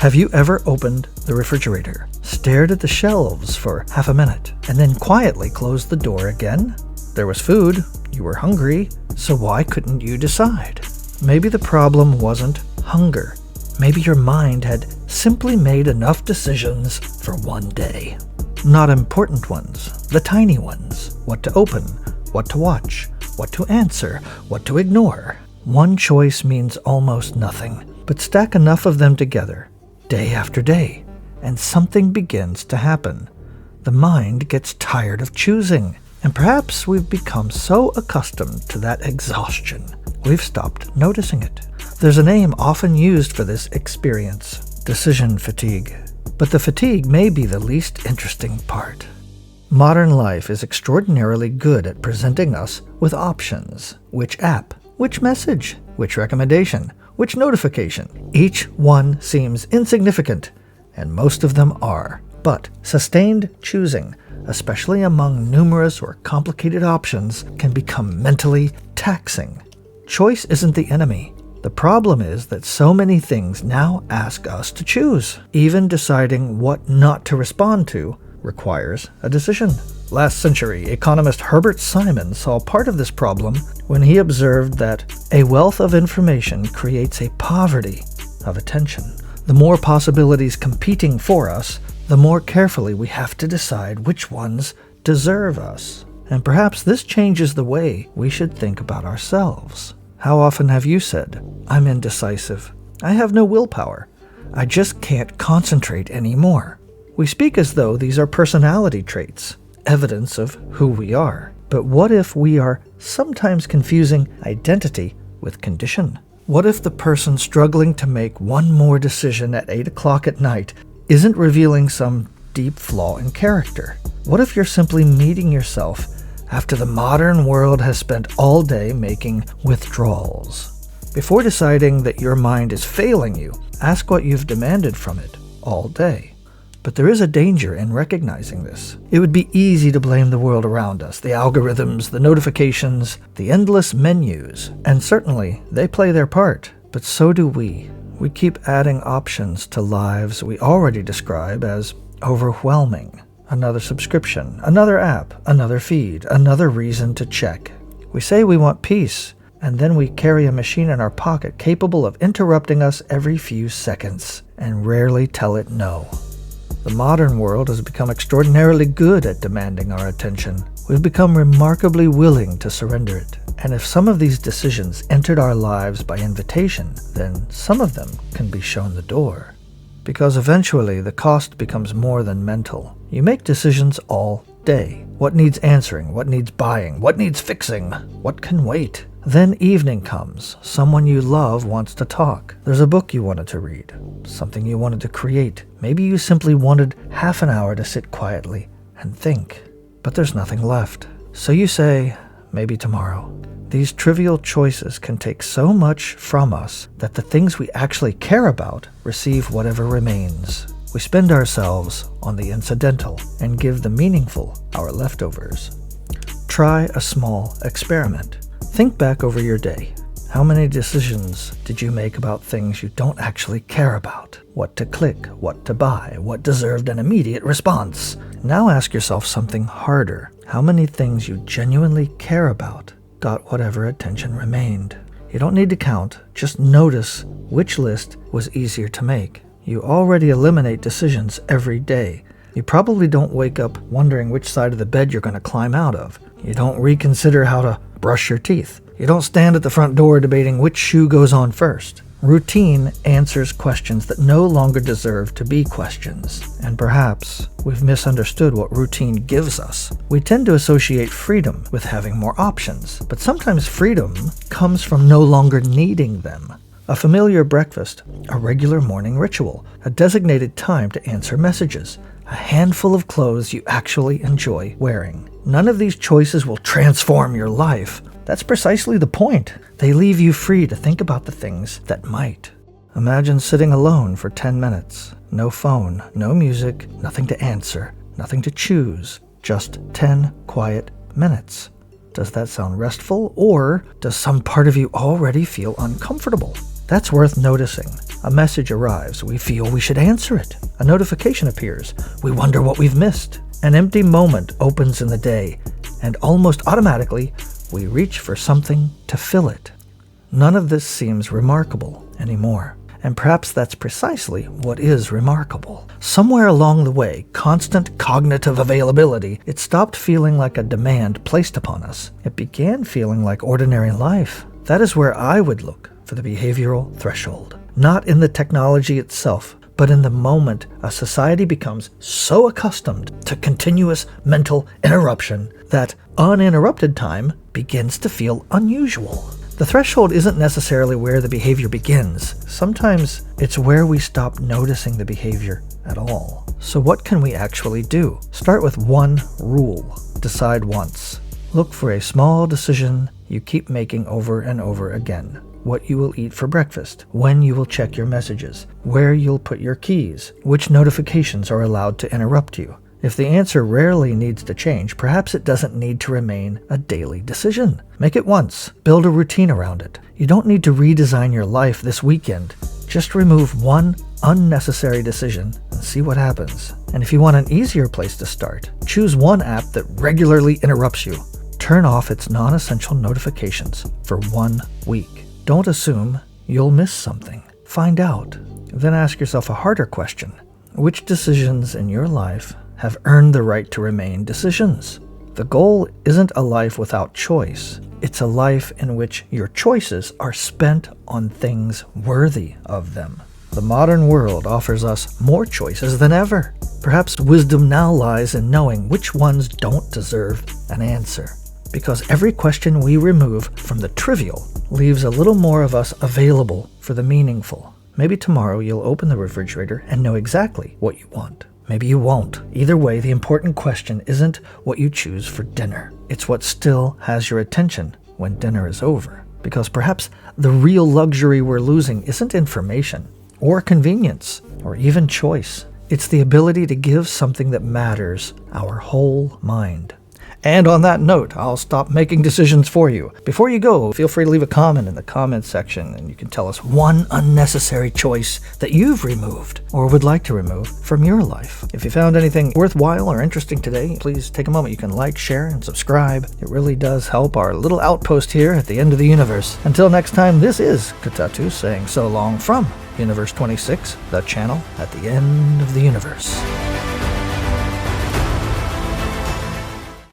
Have you ever opened the refrigerator, stared at the shelves for half a minute, and then quietly closed the door again? There was food, you were hungry, so why couldn't you decide? Maybe the problem wasn't hunger. Maybe your mind had simply made enough decisions for one day. Not important ones, the tiny ones. What to open, what to watch, what to answer, what to ignore. One choice means almost nothing, but stack enough of them together, day after day, and something begins to happen. The mind gets tired of choosing, and perhaps we've become so accustomed to that exhaustion, we've stopped noticing it. There's a name often used for this experience, decision fatigue. But the fatigue may be the least interesting part. Modern life is extraordinarily good at presenting us with options. Which app? Which message? Which recommendation? Which notification? Each one seems insignificant, and most of them are. But sustained choosing, especially among numerous or complicated options, can become mentally taxing. Choice isn't the enemy. The problem is that so many things now ask us to choose. Even deciding what not to respond to requires a decision. Last century, economist Herbert Simon saw part of this problem when he observed that a wealth of information creates a poverty of attention. The more possibilities competing for us, the more carefully we have to decide which ones deserve us. And perhaps this changes the way we should think about ourselves. How often have you said, "I'm indecisive. I have no willpower. I just can't concentrate anymore"? We speak as though these are personality traits, evidence of who we are. But what if we are sometimes confusing identity with condition? What if the person struggling to make one more decision at 8 o'clock at night isn't revealing some deep flaw in character? What if you're simply meeting yourself after the modern world has spent all day making withdrawals? Before deciding that your mind is failing you, ask what you've demanded from it all day. But there is a danger in recognizing this. It would be easy to blame the world around us, the algorithms, the notifications, the endless menus, and certainly they play their part, but so do we. We keep adding options to lives we already describe as overwhelming. Another subscription, another app, another feed, another reason to check. We say we want peace, and then we carry a machine in our pocket capable of interrupting us every few seconds, and rarely tell it no. The modern world has become extraordinarily good at demanding our attention. We've become remarkably willing to surrender it. And if some of these decisions entered our lives by invitation, then some of them can be shown the door. Because eventually the cost becomes more than mental. You make decisions all day. What needs answering? What needs buying? What needs fixing? What can wait? Then evening comes. Someone you love wants to talk. There's a book you wanted to read. Something you wanted to create. Maybe you simply wanted half an hour to sit quietly and think. But there's nothing left. So you say, maybe tomorrow. These trivial choices can take so much from us that the things we actually care about receive whatever remains. We spend ourselves on the incidental and give the meaningful our leftovers. Try a small experiment. Think back over your day. How many decisions did you make about things you don't actually care about? What to click, what to buy, what deserved an immediate response? Now ask yourself something harder. How many things you genuinely care about got whatever attention remained? You don't need to count, just notice which list was easier to make. You already eliminate decisions every day. You probably don't wake up wondering which side of the bed you're going to climb out of. You don't reconsider how to brush your teeth. You don't stand at the front door debating which shoe goes on first. Routine answers questions that no longer deserve to be questions. And perhaps we've misunderstood what routine gives us. We tend to associate freedom with having more options, but sometimes freedom comes from no longer needing them. A familiar breakfast, a regular morning ritual, a designated time to answer messages, a handful of clothes you actually enjoy wearing. None of these choices will transform your life. That's precisely the point. They leave you free to think about the things that might. Imagine sitting alone for 10 minutes. No phone, no music, nothing to answer, nothing to choose. Just 10 quiet minutes. Does that sound restful, or does some part of you already feel uncomfortable? That's worth noticing. A message arrives. We feel we should answer it. A notification appears. We wonder what we've missed. An empty moment opens in the day, and almost automatically, we reach for something to fill it. None of this seems remarkable anymore. And perhaps that's precisely what is remarkable. Somewhere along the way, constant cognitive availability, it stopped feeling like a demand placed upon us. It began feeling like ordinary life. That is where I would look for the behavioral threshold. Not in the technology itself, but in the moment a society becomes so accustomed to continuous mental interruption that uninterrupted time begins to feel unusual. The threshold isn't necessarily where the behavior begins. Sometimes it's where we stop noticing the behavior at all. So what can we actually do? Start with one rule. Decide once. Look for a small decision you keep making over and over again. What you will eat for breakfast, when you will check your messages, where you'll put your keys, which notifications are allowed to interrupt you. If the answer rarely needs to change, perhaps it doesn't need to remain a daily decision. Make it once. Build a routine around it. You don't need to redesign your life this weekend. Just remove one unnecessary decision and see what happens. And if you want an easier place to start, choose one app that regularly interrupts you. Turn off its non-essential notifications for 1 week. Don't assume you'll miss something. Find out. Then ask yourself a harder question. Which decisions in your life have earned the right to remain decisions? The goal isn't a life without choice. It's a life in which your choices are spent on things worthy of them. The modern world offers us more choices than ever. Perhaps wisdom now lies in knowing which ones don't deserve an answer. Because every question we remove from the trivial leaves a little more of us available for the meaningful. Maybe tomorrow you'll open the refrigerator and know exactly what you want. Maybe you won't. Either way, the important question isn't what you choose for dinner. It's what still has your attention when dinner is over. Because perhaps the real luxury we're losing isn't information, or convenience, or even choice. It's the ability to give something that matters our whole mind. And on that note, I'll stop making decisions for you. Before you go, feel free to leave a comment in the comments section, and you can tell us one unnecessary choice that you've removed or would like to remove from your life. If you found anything worthwhile or interesting today, please take a moment. You can like, share, and subscribe. It really does help our little outpost here at the end of the universe. Until next time, this is Katatu saying so long from Universe 26, the channel at the end of the universe.